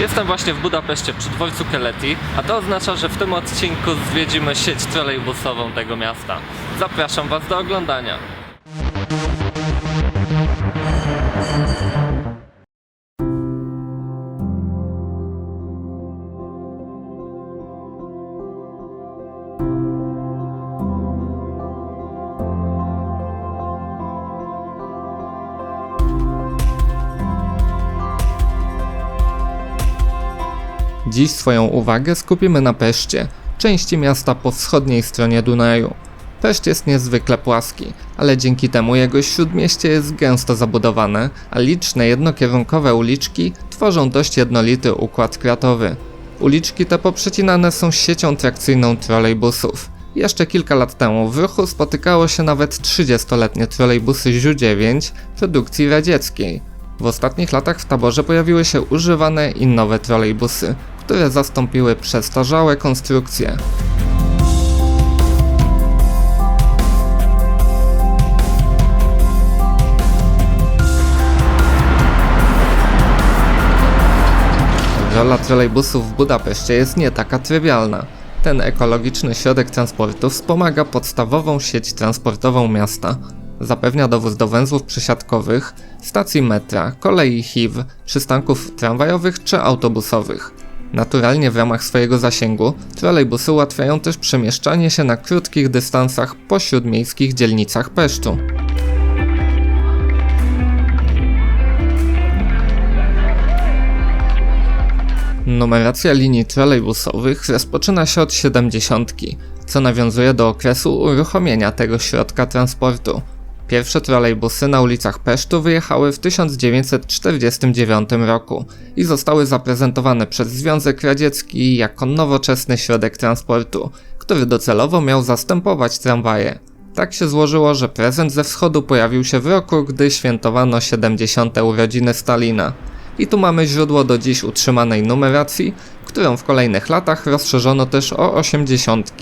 Jestem właśnie w Budapeszcie przy dworcu Keleti, a to oznacza, że w tym odcinku zwiedzimy sieć trolejbusową tego miasta. Zapraszam Was do oglądania. Dziś swoją uwagę skupimy na Peszcie, części miasta po wschodniej stronie Dunaju. Peszt jest niezwykle płaski, ale dzięki temu jego śródmieście jest gęsto zabudowane, a liczne jednokierunkowe uliczki tworzą dość jednolity układ kratowy. Uliczki te poprzecinane są siecią trakcyjną trolejbusów. Jeszcze kilka lat temu w ruchu spotykało się nawet 30-letnie trolejbusy Ziu-9 produkcji radzieckiej. W ostatnich latach w taborze pojawiły się używane i nowe trolejbusy, które zastąpiły przestarzałe konstrukcje. Rola trolejbusów w Budapeszcie jest nie taka trywialna. Ten ekologiczny środek transportu wspomaga podstawową sieć transportową miasta. Zapewnia dowóz do węzłów przesiadkowych, stacji metra, kolei HIV, przystanków tramwajowych czy autobusowych. Naturalnie w ramach swojego zasięgu trolejbusy ułatwiają też przemieszczanie się na krótkich dystansach po śródmiejskich dzielnicach Pesztu. Numeracja linii trolejbusowych rozpoczyna się od 70, co nawiązuje do okresu uruchomienia tego środka transportu. Pierwsze trolejbusy na ulicach Pesztu wyjechały w 1949 roku i zostały zaprezentowane przez Związek Radziecki jako nowoczesny środek transportu, który docelowo miał zastępować tramwaje. Tak się złożyło, że prezent ze wschodu pojawił się w roku, gdy świętowano 70. urodziny Stalina. I tu mamy źródło do dziś utrzymanej numeracji, którą w kolejnych latach rozszerzono też o 80.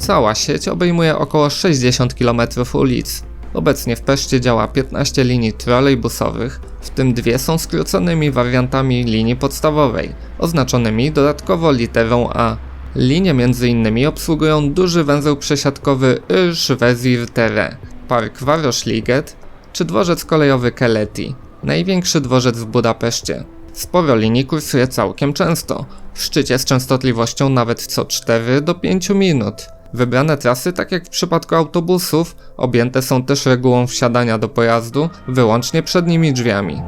Cała sieć obejmuje około 60 km ulic. Obecnie w Peszcie działa 15 linii trolejbusowych, w tym dwie są skróconymi wariantami linii podstawowej, oznaczonymi dodatkowo literą A. Linie m.in. obsługują duży węzeł przesiadkowy Őrs-Vezír-tere, park Városliget czy dworzec kolejowy Keleti, największy dworzec w Budapeszcie. Sporo linii kursuje całkiem często, w szczycie z częstotliwością nawet co 4 do 5 minut. Wybrane trasy, tak jak w przypadku autobusów, objęte są też regułą wsiadania do pojazdu wyłącznie przednimi drzwiami.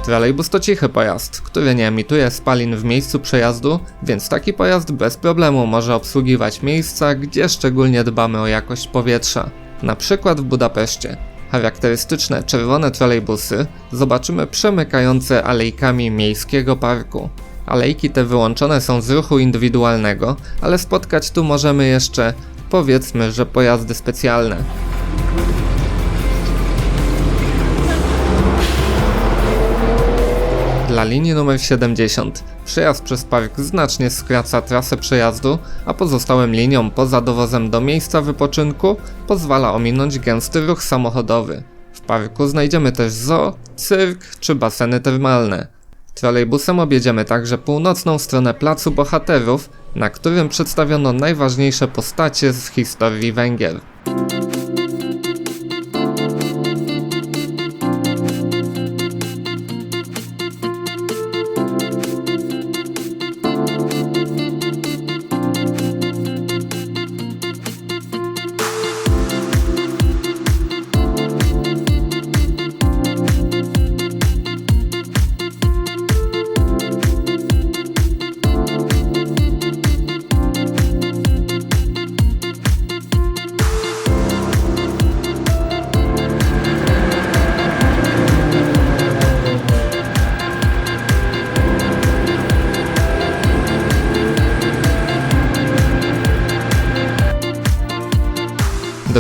Trolejbus to cichy pojazd, który nie emituje spalin w miejscu przejazdu, więc taki pojazd bez problemu może obsługiwać miejsca, gdzie szczególnie dbamy o jakość powietrza. Na przykład w Budapeszcie. Charakterystyczne czerwone trolejbusy zobaczymy przemykające alejkami miejskiego parku. Alejki te wyłączone są z ruchu indywidualnego, ale spotkać tu możemy jeszcze, powiedzmy, że pojazdy specjalne. Dla linii numer 70 przejazd przez park znacznie skraca trasę przejazdu, a pozostałym liniom poza dowozem do miejsca wypoczynku pozwala ominąć gęsty ruch samochodowy. W parku znajdziemy też zoo, cyrk czy baseny termalne. Trolejbusem objedziemy także północną stronę Placu Bohaterów, na którym przedstawiono najważniejsze postacie z historii Węgier.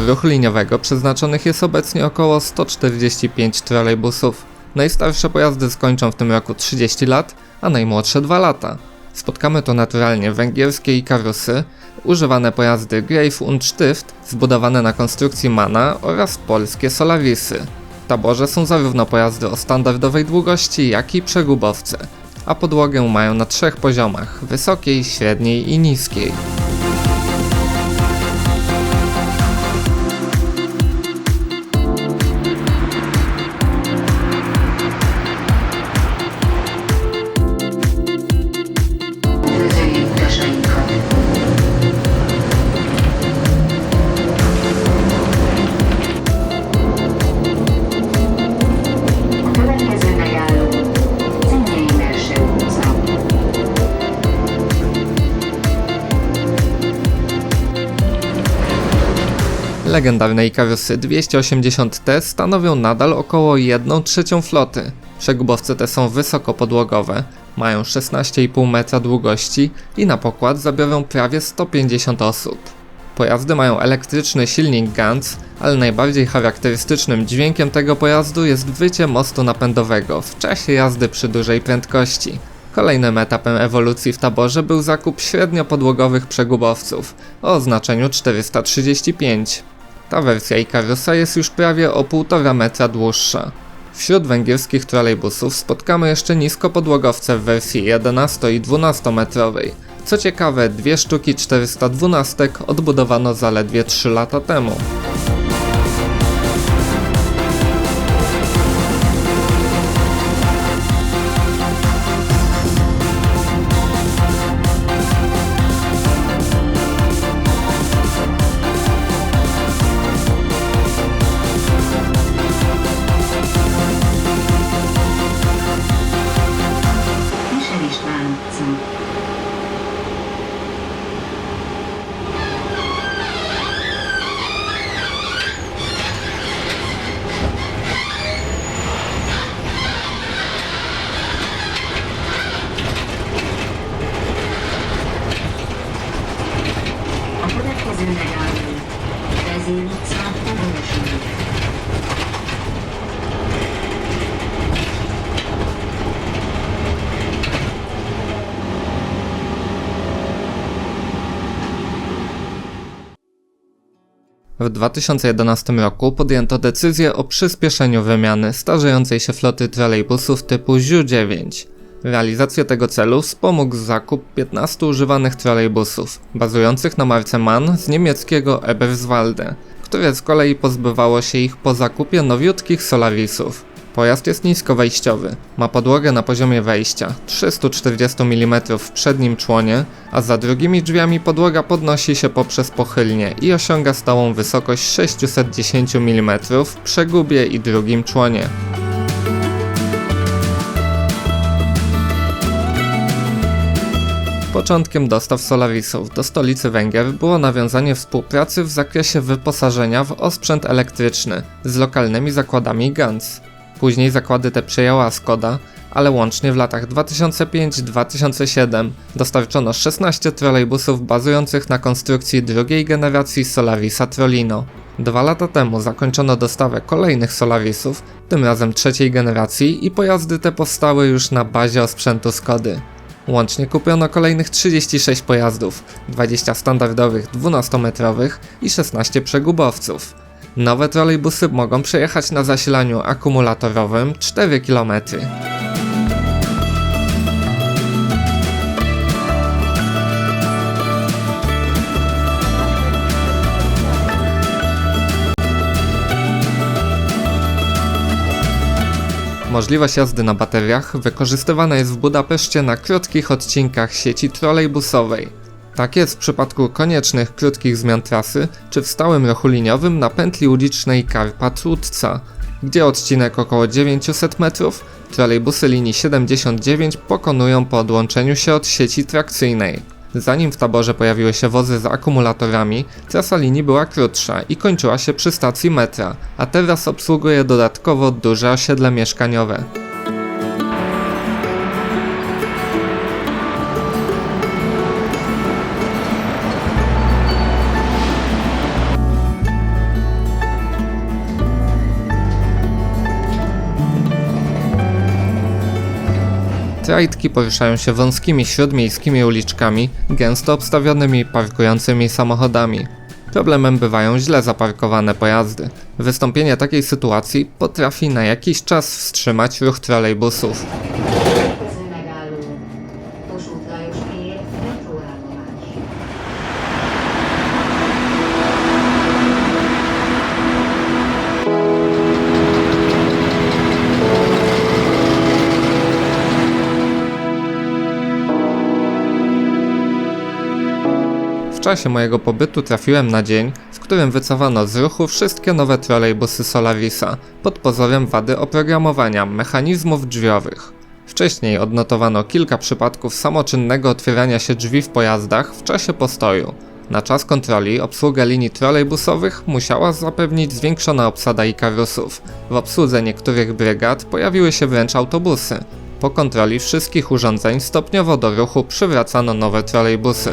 do ruchu liniowego przeznaczonych jest obecnie około 145 trolejbusów. Najstarsze pojazdy skończą w tym roku 30 lat, a najmłodsze 2 lata. Spotkamy tu naturalnie węgierskie Ikarusy, używane pojazdy Greif und Stift zbudowane na konstrukcji MANa oraz polskie Solarisy. W taborze są zarówno pojazdy o standardowej długości, jak i przegubowce, a podłogę mają na 3 poziomach: wysokiej, średniej i niskiej. Legendarne Ikarusy 280T stanowią nadal około 1/3 floty. Przegubowce te są wysokopodłogowe, mają 16,5 metra długości i na pokład zabiorą prawie 150 osób. Pojazdy mają elektryczny silnik Ganz, ale najbardziej charakterystycznym dźwiękiem tego pojazdu jest wycie mostu napędowego w czasie jazdy przy dużej prędkości. Kolejnym etapem ewolucji w taborze był zakup średniopodłogowych przegubowców o oznaczeniu 435. Ta wersja Ikarusa jest już prawie o 1,5 metra dłuższa. Wśród węgierskich trolejbusów spotkamy jeszcze niskopodłogowce w wersji 11 i 12 metrowej. Co ciekawe, 2 sztuki 412 odbudowano zaledwie 3 lata temu. W 2011 roku podjęto decyzję o przyspieszeniu wymiany starzejącej się floty trolejbusów typu ZiU-9. Realizację tego celu wspomógł zakup 15 używanych trolejbusów, bazujących na marce MAN z niemieckiego Eberswalde, które z kolei pozbywało się ich po zakupie nowiutkich Solarisów. Pojazd jest niskowejściowy, ma podłogę na poziomie wejścia 340 mm w przednim członie, a za drugimi drzwiami podłoga podnosi się poprzez pochylnię i osiąga stałą wysokość 610 mm w przegubie i drugim członie. Początkiem dostaw Solarisów do stolicy Węgier było nawiązanie współpracy w zakresie wyposażenia w osprzęt elektryczny z lokalnymi zakładami Ganz. Później zakłady te przejęła Skoda, ale łącznie w latach 2005-2007 dostarczono 16 trolejbusów bazujących na konstrukcji drugiej generacji Solarisa Trolino. 2 lata temu zakończono dostawę kolejnych Solarisów, tym razem 3. generacji, i pojazdy te powstały już na bazie osprzętu Skody. Łącznie kupiono kolejnych 36 pojazdów, 20 standardowych 12-metrowych i 16 przegubowców. Nowe trolejbusy mogą przejechać na zasilaniu akumulatorowym 4 km. Możliwość jazdy na bateriach wykorzystywana jest w Budapeszcie na krótkich odcinkach sieci trolejbusowej. Tak jest w przypadku koniecznych krótkich zmian trasy, czy w stałym ruchu liniowym na pętli ulicznej Karpat-Łódca, gdzie odcinek około 900 metrów trolejbusy linii 79 pokonują po odłączeniu się od sieci trakcyjnej. Zanim w taborze pojawiły się wozy z akumulatorami, trasa linii była krótsza i kończyła się przy stacji metra, a teraz obsługuje dodatkowo duże osiedle mieszkaniowe. Trajtki poruszają się wąskimi śródmiejskimi uliczkami, gęsto obstawionymi parkującymi samochodami. Problemem bywają źle zaparkowane pojazdy. Wystąpienie takiej sytuacji potrafi na jakiś czas wstrzymać ruch trolejbusów. Következő megálló, Kossuth Lajos tér, metróállomás. W czasie mojego pobytu trafiłem na dzień, w którym wycofano z ruchu wszystkie nowe trolejbusy Solarisa pod pozorem wady oprogramowania mechanizmów drzwiowych. Wcześniej odnotowano kilka przypadków samoczynnego otwierania się drzwi w pojazdach w czasie postoju. Na czas kontroli obsługę linii trolejbusowych musiała zapewnić zwiększona obsada Ikarusów. W obsłudze niektórych brygad pojawiły się wręcz autobusy. Po kontroli wszystkich urządzeń stopniowo do ruchu przywracano nowe trolejbusy.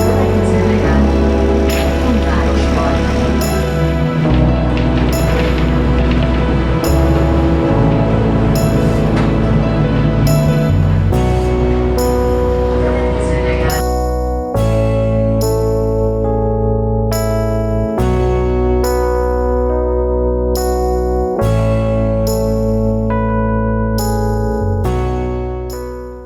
Következő megálló, Kunvárosfal. Következő megálló,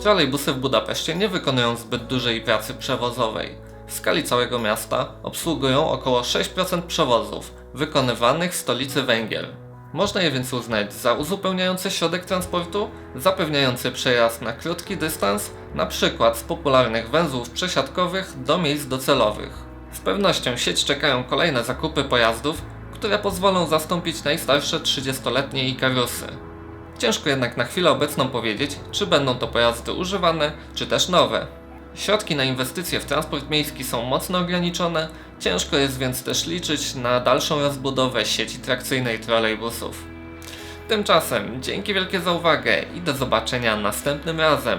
Trolejbusy w Budapeszcie nie wykonują zbyt dużej pracy przewozowej. W skali całego miasta obsługują około 6% przewozów wykonywanych w stolicy Węgier. Można je więc uznać za uzupełniający środek transportu, zapewniający przejazd na krótki dystans, np. z popularnych węzłów przesiadkowych do miejsc docelowych. Z pewnością sieć czekają kolejne zakupy pojazdów, które pozwolą zastąpić najstarsze 30-letnie Ikarusy. Ciężko jednak na chwilę obecną powiedzieć, czy będą to pojazdy używane, czy też nowe. Środki na inwestycje w transport miejski są mocno ograniczone, ciężko jest więc też liczyć na dalszą rozbudowę sieci trakcyjnej trolejbusów. Tymczasem dzięki wielkie za uwagę i do zobaczenia następnym razem.